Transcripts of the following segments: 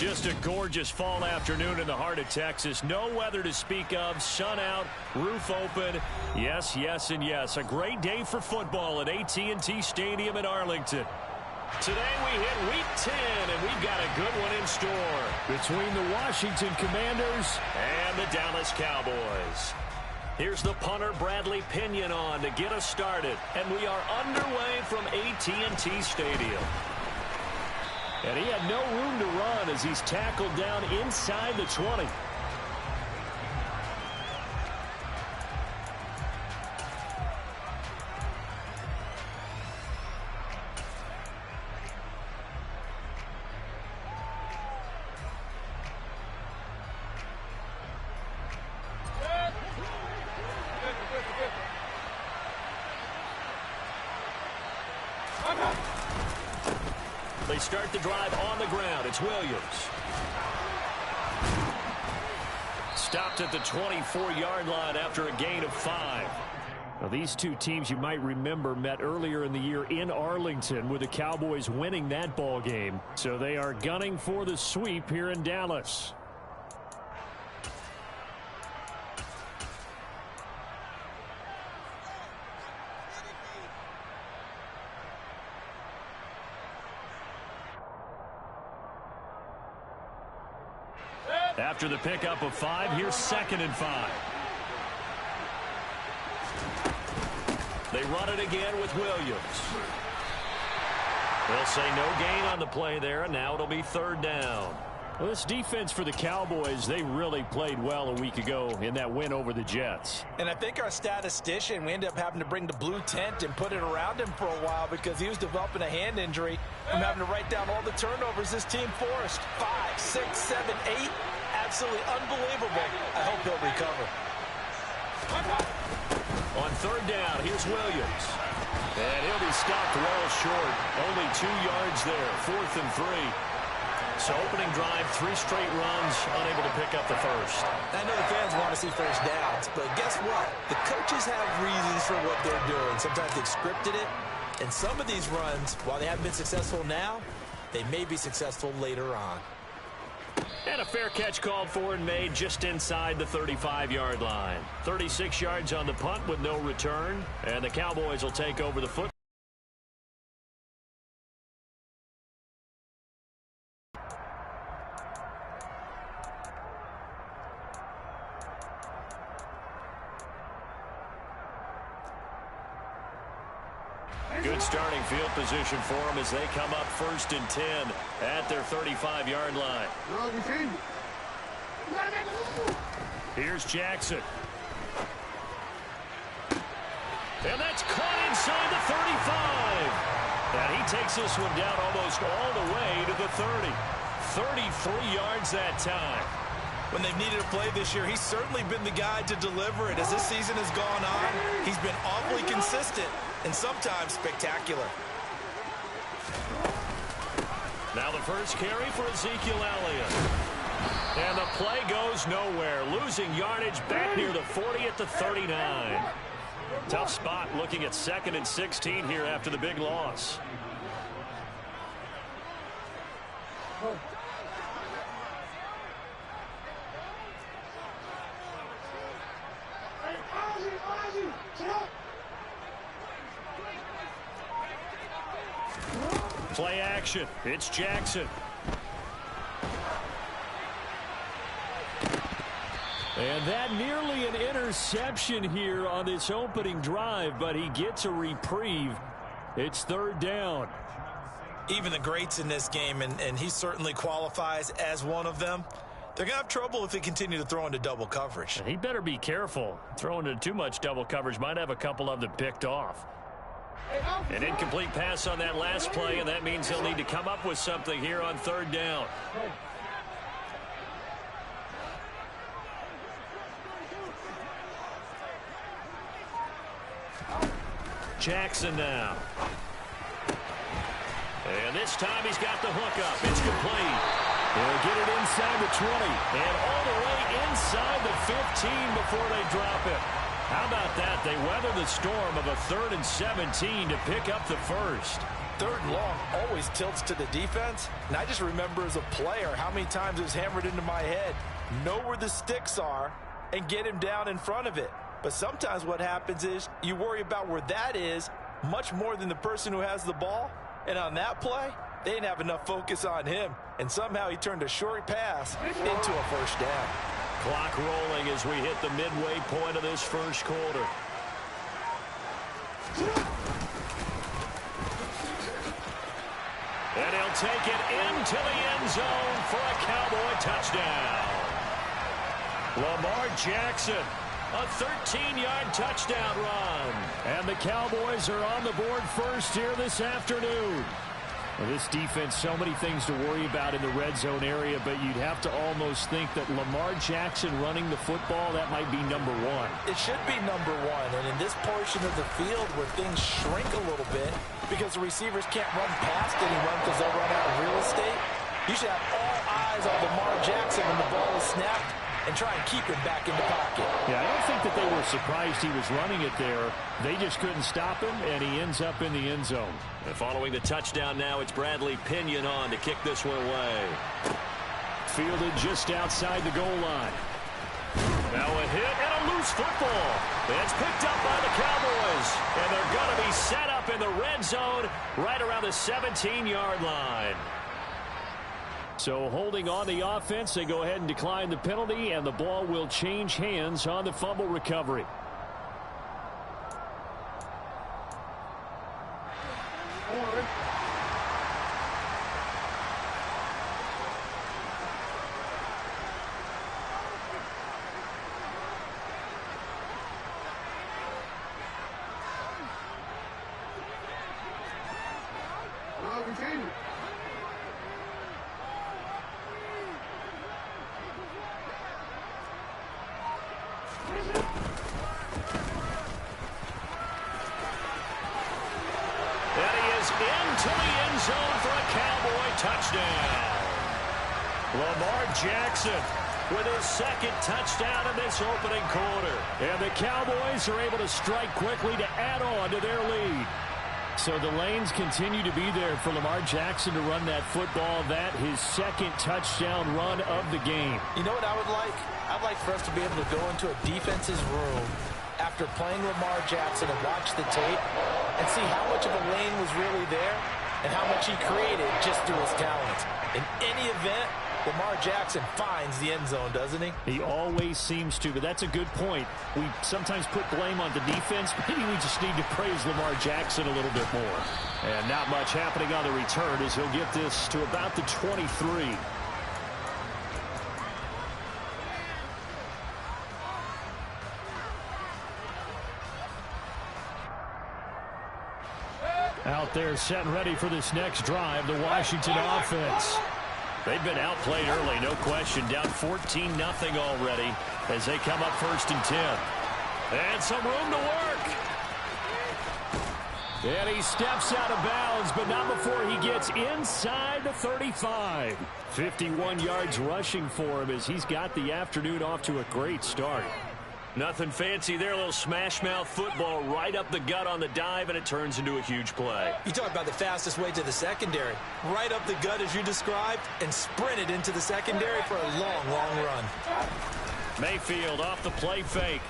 Just a gorgeous fall afternoon in the heart of Texas. No weather to speak of. Sun out, roof open. Yes, yes, and yes. A great day for football at AT&T Stadium in Arlington. Today we hit Week 10, and we've got a good one in store between the Washington Commanders and the Dallas Cowboys. Here's the punter, Bradley Pinion, on to get us started. And we are underway from AT&T Stadium. And he had no room to run as he's tackled down inside the 20. They start the drive on the ground. It's Williams. Stopped at the 24-yard line after a gain of 5. Now, these two teams, you might remember, met earlier in the year in Arlington with the Cowboys winning that ball game. So they are gunning for the sweep here in Dallas. After the pickup of 5, here's 2nd and 5. They run it again with Williams. They'll say no gain on the play there, and now it'll be 3rd down. Well, this defense for the Cowboys, they really played well a week ago in that win over the Jets. And I think our statistician, we ended up having to bring the blue tent and put it around him for a while because he was developing a hand injury. I'm having to write down all the turnovers this team forced. 5, 6, 7, 8. Absolutely unbelievable. I hope he'll recover. On 3rd down, here's Williams. And he'll be stopped well short. Only 2 yards there. 4th and 3. So opening drive, 3 straight runs, unable to pick up the first. I know the fans want to see first downs, but guess what? The coaches have reasons for what they're doing. Sometimes they've scripted it. And some of these runs, while they haven't been successful now, they may be successful later on. And a fair catch called for and made just inside the 35-yard line. 36 yards on the punt with no return. And the Cowboys will take over the football. Good starting field position for them as they come up 1st and 10 at their 35-yard line. Here's Jackson. And that's caught inside the 35. And he takes this one down almost all the way to the 30. 33 yards that time. When they've needed a play this year, he's certainly been the guy to deliver it. As this season has gone on, he's been awfully consistent and sometimes spectacular. Now the first carry for Ezekiel Elliott. And the play goes nowhere. Losing yardage back near the 40 at the 39. Tough spot looking at 2nd and 16 here after the big loss. Play action. It's Jackson. And that nearly an interception here on this opening drive, but he gets a reprieve. It's 3rd down. Even the greats in this game, and he certainly qualifies as one of them, they're going to have trouble if they continue to throw into double coverage. He better be careful. Throwing into too much double coverage might have a couple of them picked off. An incomplete pass on that last play, and that means he'll need to come up with something here on 3rd down. Jackson now. And this time he's got the hook up. It's complete. They'll get it inside the 20 and all the way inside the 15 before they drop it. How about that? They weather the storm of a 3rd and 17 to pick up the first. third and long always tilts to the defense. And I just remember as a player how many times it was hammered into my head. Know where the sticks are and get him down in front of it. But sometimes what happens is you worry about where that is much more than the person who has the ball. And on that play, they didn't have enough focus on him. And somehow he turned a short pass into a first down. Clock rolling as we hit the midway point of this first quarter. And he'll take it into the end zone for a Cowboy touchdown. Lamar Jackson, a 13-yard touchdown run. And the Cowboys are on the board first here this afternoon. Well, this defense, so many things to worry about in the red zone area, but you'd have to almost think that Lamar Jackson running the football, that might be number one. It should be number one, and in this portion of the field where things shrink a little bit because the receivers can't run past anyone because they'll run out of real estate, you should have all eyes on Lamar Jackson when the ball is snapped and try and keep him back in the pocket. Yeah, I don't think that they were surprised he was running it there. They just couldn't stop him, and he ends up in the end zone. And following the touchdown now, it's Bradley Pinion on to kick this one away. Fielded just outside the goal line. Now a hit and a loose football. It's picked up by the Cowboys, and they're going to be set up in the red zone right around the 17-yard line. So holding on the offense, they go ahead and decline the penalty, and the ball will change hands on the fumble recovery. Into the end zone for a Cowboy touchdown. Lamar Jackson with his second touchdown in this opening quarter. And the Cowboys are able to strike quickly to add on to their lead. So the lanes continue to be there for Lamar Jackson to run that football. That his second touchdown run of the game. You know what I would like? I'd like for us to be able to go into a defense's room after playing Lamar Jackson and watch the tape and see how much of a lane was really there and how much he created just through his talents. In any event, Lamar Jackson finds the end zone, doesn't he? He always seems to, but that's a good point. We sometimes put blame on the defense. Maybe we just need to praise Lamar Jackson a little bit more. And not much happening on the return as he'll get this to about the 23. Out there set and ready for this next drive, the Washington offense. They've been outplayed early, no question. Down 14-0 already as they come up 1st and 10. And some room to work. And he steps out of bounds, but not before he gets inside the 35. 51 yards rushing for him as he's got the afternoon off to a great start. Nothing fancy there, a little smash-mouth football right up the gut on the dive, and it turns into a huge play. You talk about the fastest way to the secondary. Right up the gut as you described, and sprinted into the secondary for a long, long run. Mayfield off the play fake.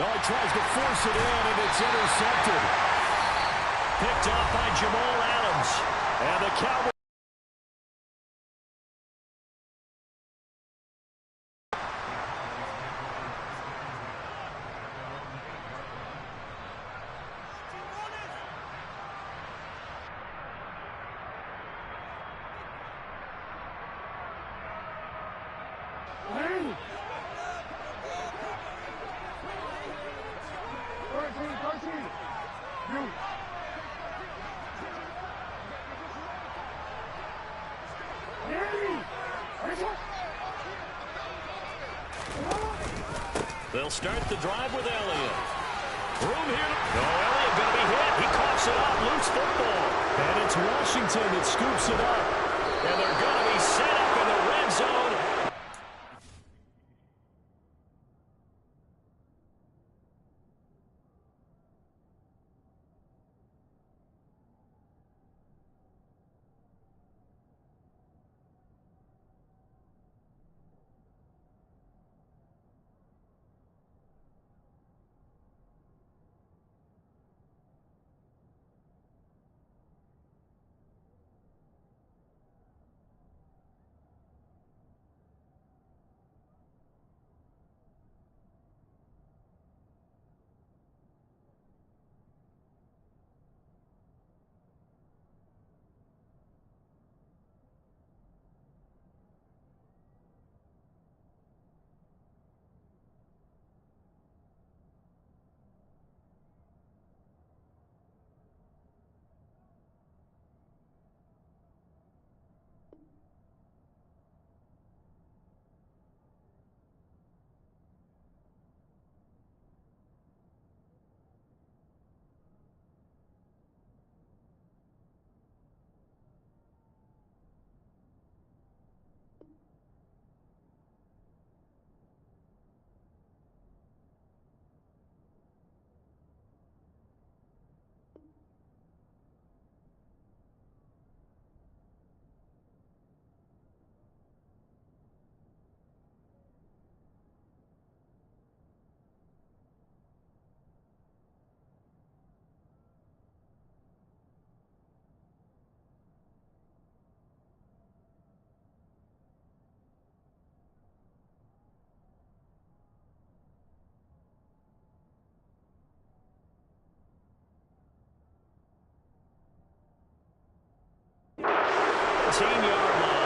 Oh, he tries to force it in, and it's intercepted. Picked off by Jamal Adams. And the Cowboys. They'll start the drive with Elliott. Room here. No, Elliott going to be hit. He coughs it up. Loose football. And it's Washington that scoops it up. And they're going to be set up in the red zone. 17-yard line.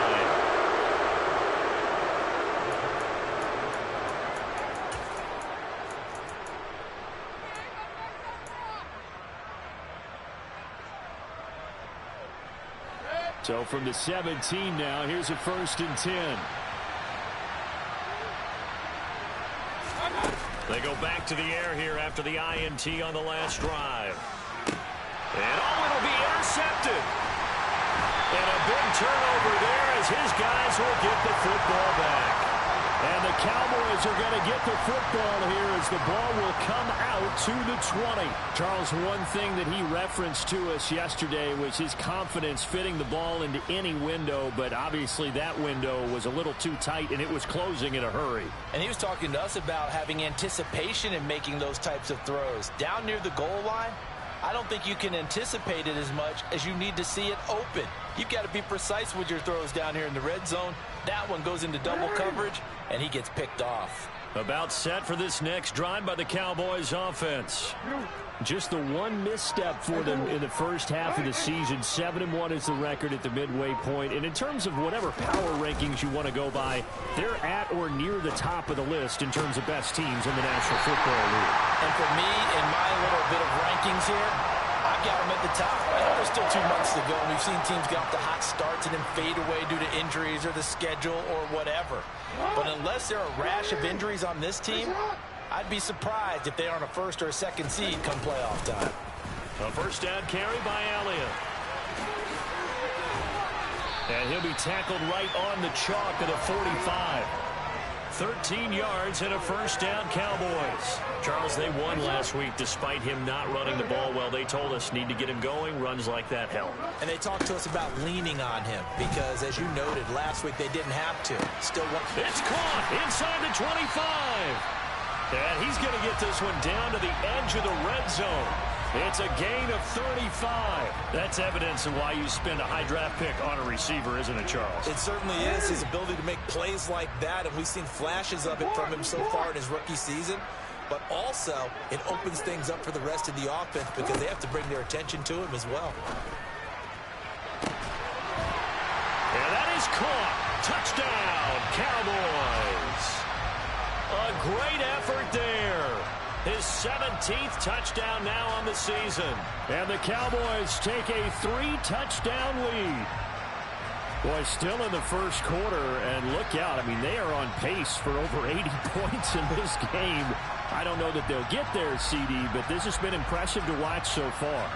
So from the 17 now, here's a 1st and 10. They go back to the air here after the INT on the last drive. And it'll be intercepted. And a big turnover there as his guys will get the football back. And the Cowboys are going to get the football here as the ball will come out to the 20. Charles, one thing that he referenced to us yesterday was his confidence fitting the ball into any window, but obviously that window was a little too tight and it was closing in a hurry. And he was talking to us about having anticipation in making those types of throws. Down near the goal line, I don't think you can anticipate it as much as you need to see it open. You've got to be precise with your throws down here in the red zone. That one goes into double coverage, and he gets picked off. About set for this next drive by the Cowboys offense. Just the one misstep for them in the first half of the season. 7-1 is the record at the midway point. And in terms of whatever power rankings you want to go by, they're at or near the top of the list in terms of best teams in the National Football League. And for me, in my little bit of rankings here, I've got them at the top. I know there's still 2 months to go, and we've seen teams get off to hot starts and then fade away due to injuries or the schedule or whatever. But unless there are a rash of injuries on this team, I'd be surprised if they aren't a 1st or a 2nd seed come playoff time. A 1st down carry by Elliott. And he'll be tackled right on the chalk at a 45. 13 yards and a 1st down, Cowboys. Charles, they won last week despite him not running the ball well. They told us need to get him going. Runs like that help. And they talked to us about leaning on him because, as you noted, last week they didn't have to. Still, it's caught inside the 25. And he's going to get this one down to the edge of the red zone. It's a gain of 35. That's evidence of why you spend a high draft pick on a receiver, isn't it, Charles? It certainly is. His ability to make plays like that, and we've seen flashes of it from him so far in his rookie season. But also, it opens things up for the rest of the offense because they have to bring their attention to him as well. And that is caught. Touchdown, Cowboys. A great effort there. His 17th touchdown now on the season. And the Cowboys take a 3-touchdown lead. Boy, still in the first quarter, and look out. I mean, they are on pace for over 80 points in this game. I don't know that they'll get there, CD, but this has been impressive to watch so far.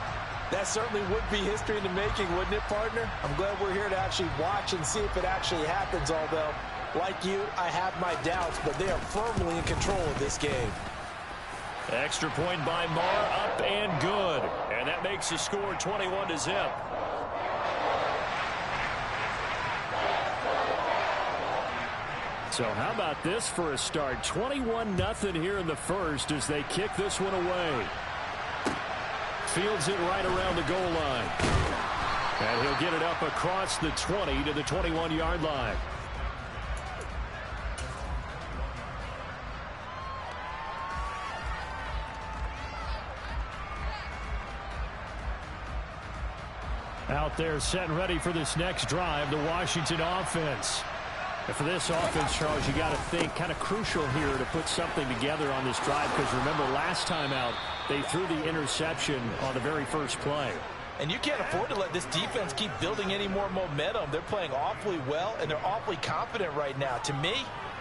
That certainly would be history in the making, wouldn't it, partner? I'm glad we're here to actually watch and see if it actually happens, although, like you, I have my doubts, but they are firmly in control of this game. Extra point by Marr, up and good. And that makes the score 21-0. So how about this for a start? 21-0 here in the first as they kick this one away. Fields it right around the goal line. And he'll get it up across the 20 to the 21-yard line. Out there set and ready for this next drive, the Washington offense. And for this offense, Charles, you got to think kind of crucial here to put something together on this drive because remember last time out, they threw the interception on the very first play. And you can't afford to let this defense keep building any more momentum. They're playing awfully well, and they're awfully confident right now. To me,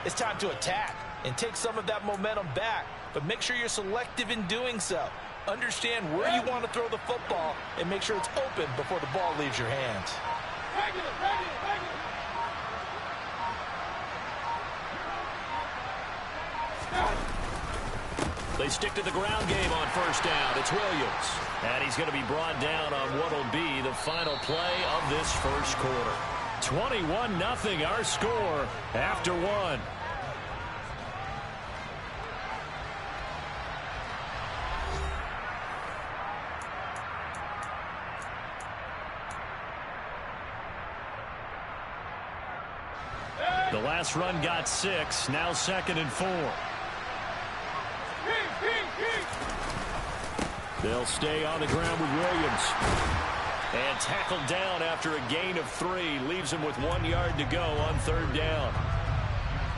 it's time to attack and take some of that momentum back, but make sure you're selective in doing so. Understand where you want to throw the football and make sure it's open before the ball leaves your hands. They stick to the ground game on 1st down. It's Williams. And he's going to be brought down on what will be the final play of this first quarter. 21-0 our score after one. The last run got 6, now 2nd and 4. They'll stay on the ground with Williams. And tackled down after a gain of 3. Leaves him with 1 yard to go on 3rd down.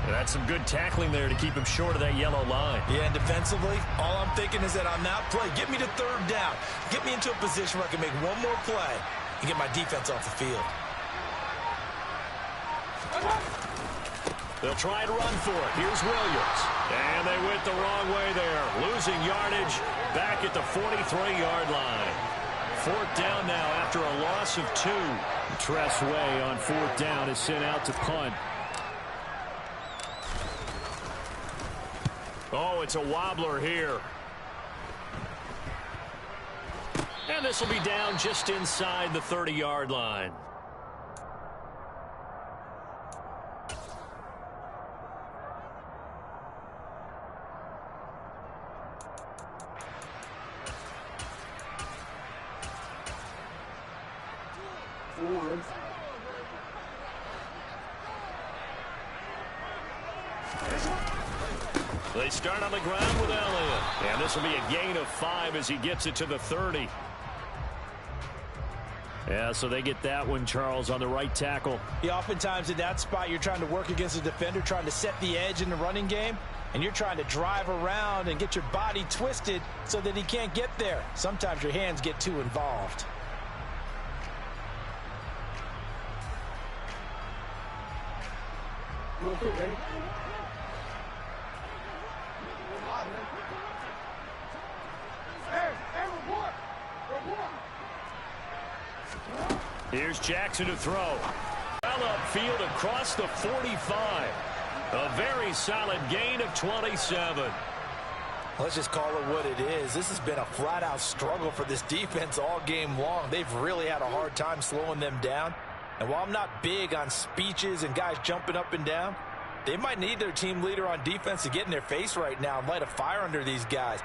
And that's some good tackling there to keep him short of that yellow line. Yeah, and defensively, all I'm thinking is that on that play, get me to 3rd down. Get me into a position where I can make one more play and get my defense off the field. They'll try and run for it. Here's Williams. And they went the wrong way there. Losing yardage back at the 43-yard line. 4th down now after a loss of 2. Tress Way on 4th down is sent out to punt. Oh, it's a wobbler here. And this will be down just inside the 30-yard line. They start on the ground with Elliott. And this will be a gain of 5 as he gets it to the 30. Yeah, so they get that one, Charles, on the right tackle. Yeah, oftentimes in that spot, you're trying to work against a defender, trying to set the edge in the running game, and you're trying to drive around and get your body twisted so that he can't get there. Sometimes your hands get too involved. Here's Jackson to throw. Well upfield across the 45. A very solid gain of 27. Let's just call it what it is. This has been a flat-out struggle for this defense all game long. They've really had a hard time slowing them down. And while I'm not big on speeches and guys jumping up and down, they might need their team leader on defense to get in their face right now and light a fire under these guys.